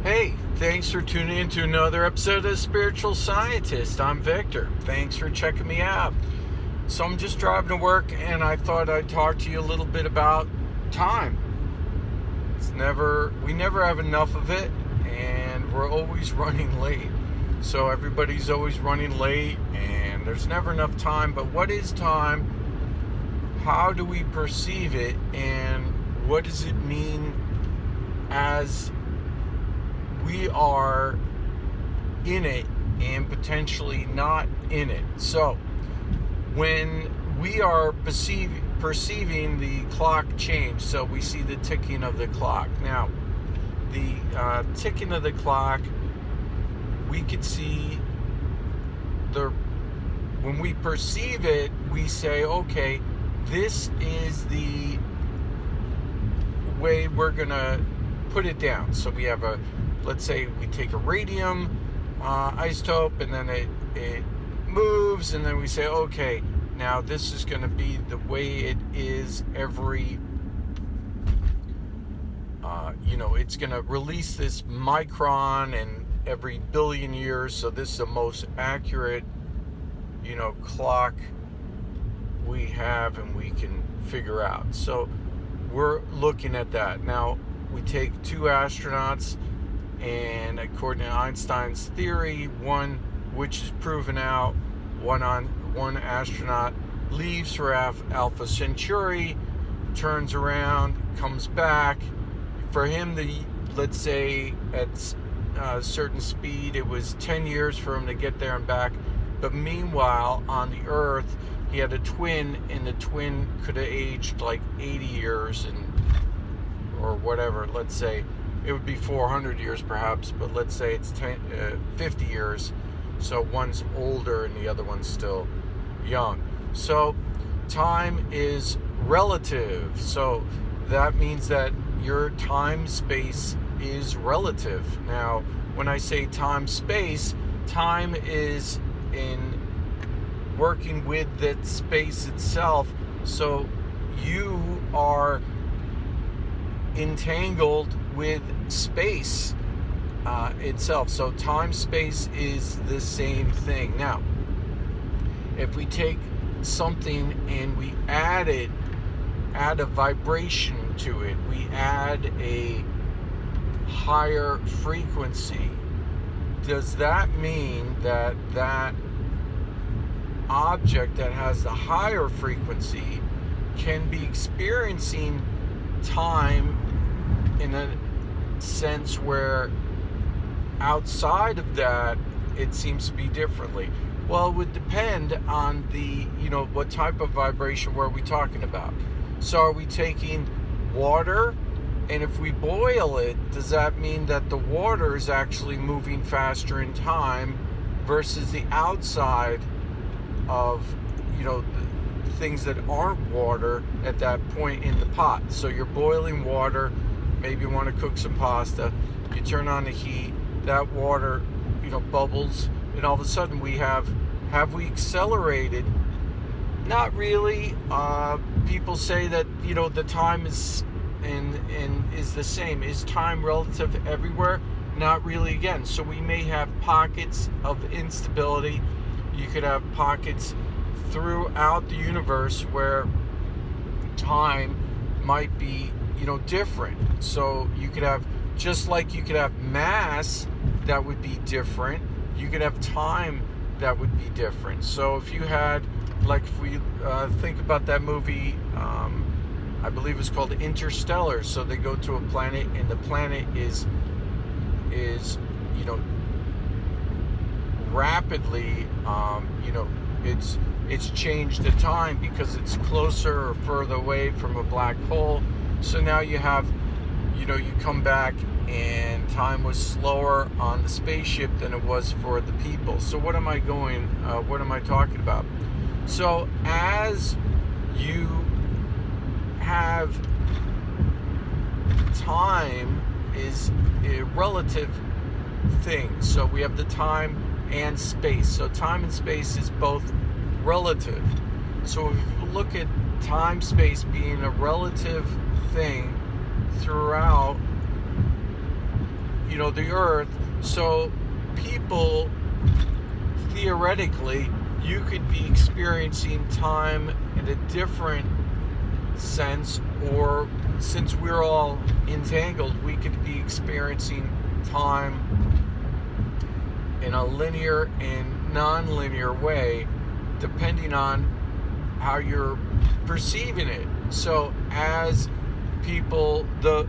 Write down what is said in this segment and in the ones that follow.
Hey, thanks for tuning in to another episode of Spiritual Scientist. I'm Victor. Thanks for checking me out. So I'm just driving to work and I thought I'd talk to you a little bit about time. We never have enough of it, and we're always running late. So everybody's always running late and there's never enough time. But what is time? How do we perceive it? And what does it mean as we are in it and potentially not in it? So when we are perceiving the clock change, so we see the ticking of the clock. Now, the ticking of the clock, we could see when we perceive it, we say, okay, this is the way we're gonna put it down. So we have let's say we take a radium isotope and then it moves, and then we say, okay, now this is going to be the way it is every it's going to release this micron and every billion years. So this is the most accurate clock we have and we can figure out. So we're looking at that. Now we take two astronauts, and according to Einstein's theory, one which is proven out, one astronaut leaves for Alpha Centauri, turns around, comes back. For him, let's say at a certain speed, it was 10 years for him to get there and back. But meanwhile, on the Earth, he had a twin, and the twin could have aged like 80 years or whatever. Let's say it would be 400 years perhaps, but let's say it's 50 years. So one's older and the other one's still young. So time is relative. So that means that your time-space is relative. Now, when I say time-space, time is in working with that space itself. So you are entangled with space itself. So time space is the same thing. Now, if we take something and we add a vibration to it, we add a higher frequency, does that mean that object that has the higher frequency can be experiencing time in a sense where outside of that it seems to be differently? Well, it would depend on what type of vibration were we talking about. So are we taking water, and if we boil it, does that mean that the water is actually moving faster in time versus the outside of the things that aren't water at that point in the pot? So you're boiling water, maybe you want to cook some pasta, you turn on the heat, that water bubbles, and all of a sudden we have we accelerated? Not really. People say that the time is is the same. Is time relative everywhere? Not really again. So we may have pockets of instability. You could have pockets throughout the universe where time might be different. So you could have, just like you could have mass that would be different, you could have time that would be different. So if you had, like, if we think about that movie, I believe it's called Interstellar. So they go to a planet, and the planet is rapidly it's changed the time because it's closer or further away from a black hole. So now you have you come back and time was slower on the spaceship than it was for the people. So what am I talking about? So as you have, time is a relative thing. So we have the time and space. So time and space is both relative. So if you look at time space being a relative thing throughout the earth. So people, theoretically, you could be experiencing time in a different sense, or since we're all entangled, we could be experiencing time in a linear and non-linear way, depending on how you're perceiving it. So as people, the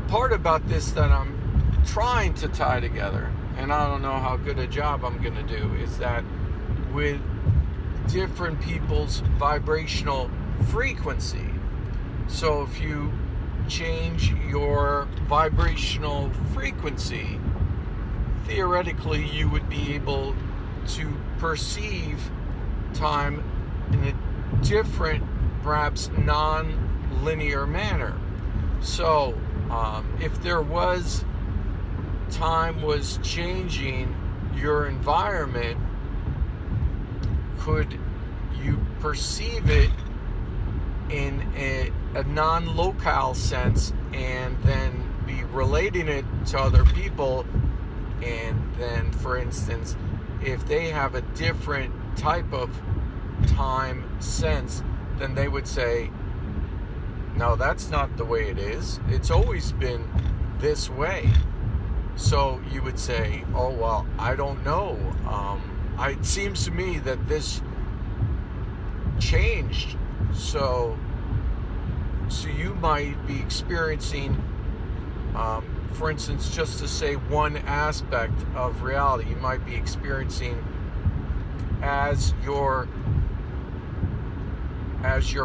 part about this that I'm trying to tie together, and I don't know how good a job I'm going to do, is that with different people's vibrational frequency. So if you change your vibrational frequency, theoretically you would be able to perceive time in a different, perhaps non-linear manner. So if there was time was changing your environment, could you perceive it in a non-locale sense, and then be relating it to other people? And then, for instance, if they have a different type of time sense, then they would say, no, that's not the way it is. It's always been this way. So you would say, oh, well, I don't know. It seems to me that this changed. So you might be experiencing, for instance, just to say one aspect of reality, you might be experiencing as your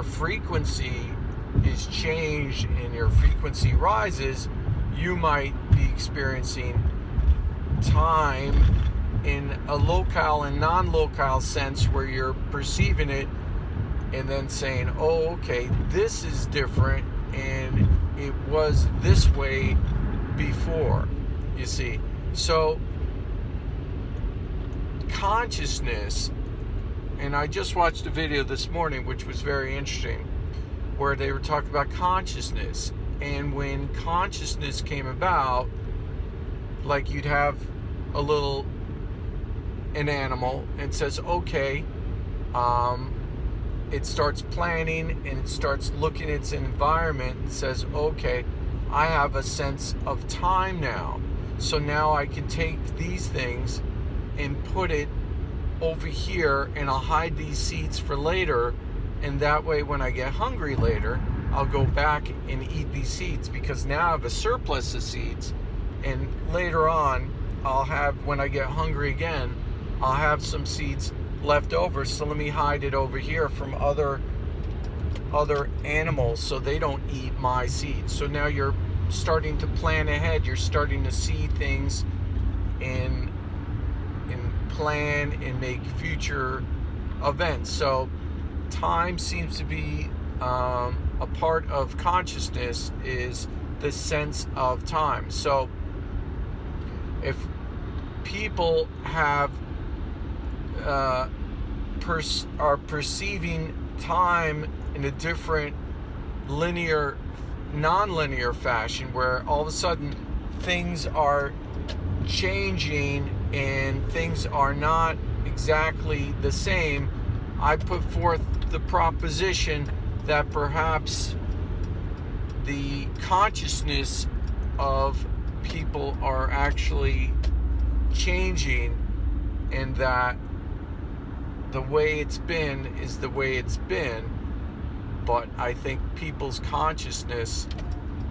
frequency is changed and your frequency rises, you might be experiencing time in a locale and non-locale sense, where you're perceiving it and then saying, oh, okay, this is different and it was this way before, you see. So consciousness, and I just watched a video this morning which was very interesting, where they were talking about consciousness. And when consciousness came about, like you'd have an animal, and says, okay, it starts planning and it starts looking at its environment and says, okay, I have a sense of time now. So now I can take these things and put it over here, and I'll hide these seeds for later. And that way, when I get hungry later, I'll go back and eat these seeds, because now I have a surplus of seeds. And later on, I'll have, when I get hungry again, I'll have some seeds left over. So let me hide it over here from other animals so they don't eat my seeds. So now you're starting to plan ahead. You're starting to see things and plan and make future events. So time seems to be a part of consciousness, is the sense of time. So if people have are perceiving time in a different linear, non-linear fashion, where all of a sudden things are changing and things are not exactly the same, I put forth the proposition that perhaps the consciousness of people are actually changing, and that the way it's been is the way it's been. But I think people's consciousness,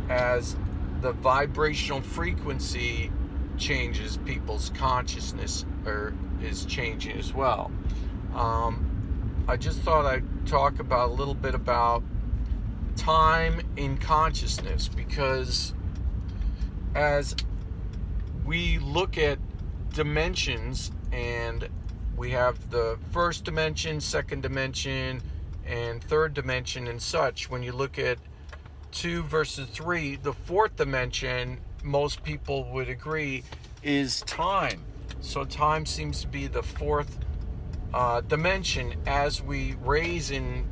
as the vibrational frequency changes, people's consciousness is changing as well. I just thought I'd talk about a little bit about time in consciousness, because as we look at dimensions, and we have the first dimension, second dimension, and third dimension and such, when you look at 2 versus 3, the fourth dimension, most people would agree, is time. So time seems to be the fourth dimension. As we raise in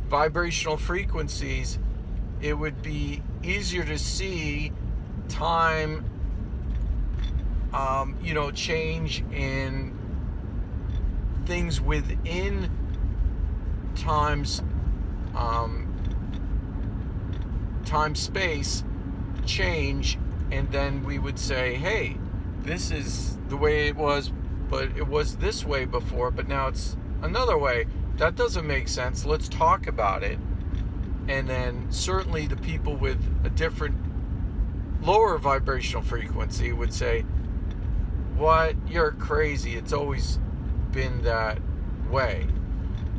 vibrational frequencies, it would be easier to see time change in things within time's time space change, and then we would say, hey, this is the way it was, but it was this way before, but now it's another way. That doesn't make sense. Let's talk about it. And then certainly the people with a different lower vibrational frequency would say, what? You're crazy. It's always been that way.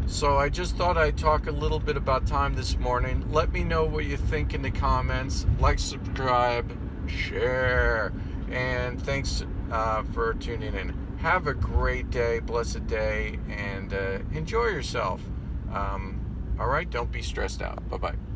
So I just thought I'd talk a little bit about time this morning. Let me know what you think in the comments. Like, subscribe, share, and thanks for tuning in. Have a great day, blessed day, and enjoy yourself. All right, don't be stressed out. Bye-bye.